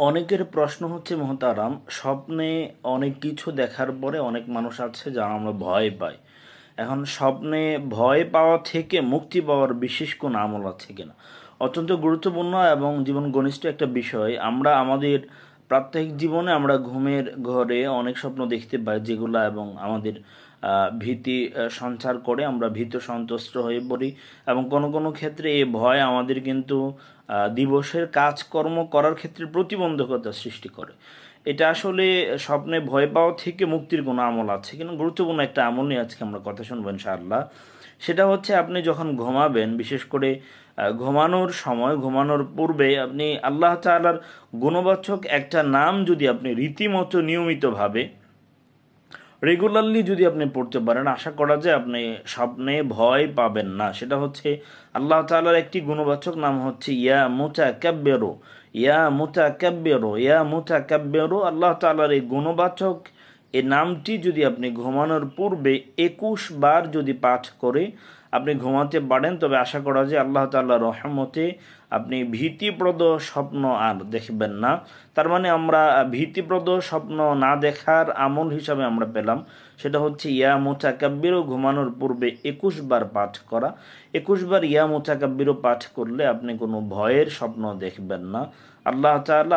অনেকের প্রশ্ন হচ্ছে মহতারাম, স্বপ্নে অনেক কিছু দেখার পরে অনেক মানুষ আছে যারা আমরা ভয় পাই। এখন স্বপ্নে ভয় পাওয়া থেকে মুক্তি পাওয়ার বিশেষ কোন আমল আছে কিনা? অত্যন্ত গুরুত্বপূর্ণ এবং জীবন ঘনিষ্ঠ একটা বিষয়। আমরা আমাদের প্রাত্যহিক জীবনে আমরা ঘুমের ঘরে অনেক স্বপ্ন দেখতে পাই, যেগুলা এবং আমাদের ভীতি সঞ্চার করে, আমরা ভীত সন্ত্রস্ত হয়ে পড়ি এবং কোনো কোনো ক্ষেত্রে এই ভয় আমাদের কিন্তু দিবসের কাজকর্ম করার ক্ষেত্রে প্রতিবন্ধকতা সৃষ্টি করে। এটা আসলে স্বপ্নে ভয় পাওয়া থেকে মুক্তির কোনো আমল আছে কিন্তু গুরুত্বপূর্ণ একটা আমল নিয়ে আজকে আমরা কথা শুনবো ইনশাআল্লাহ। সেটা হচ্ছে, আপনি যখন ঘুমাবেন, বিশেষ করে ঘুমানোর সময়, ঘুমানোর পূর্বে আপনি আল্লাহ তাআলার গুণবাচক একটা নাম যদি আপনি রীতিমতো নিয়মিতভাবে রেগুলারলি যদি আপনি পড়তে পারেন, আশা করা যায় আপনি স্বপ্নে ভয় পাবেন না। সেটা হচ্ছে, আল্লাহ তাআলার একটি গুণবাচক নাম হচ্ছে ইয়া মুতাকাব্বিরু। ইয়া মুতাকাব্বিরু, ইয়া মুতাকাব্বিরু, আল্লাহ তাআলার এই গুণবাচক এই নামটি যদি আপনি ঘুমানোর পূর্বে 21 বার যদি পাঠ করে আপনি ঘুমাতে পারেন, তবে আশা করা যায় আল্লাহ তাআলার রহমতে আপনি ভীতিপ্রদ স্বপ্ন আর দেখবেন না। তার মানে আমরা ভীতিপ্রদ স্বপ্ন না দেখার আমল হিসাবে আমরা পেলাম, সেটা হচ্ছে ইয়া মুতাকাব্বিরও ঘুমানোর পূর্বে 21 বার পাঠ করা। 21 বার ইয়া মুতাকাব্বিরও পাঠ করলে আপনি কোনো ভয়ের স্বপ্ন দেখবেন না। আল্লাহ তাআলা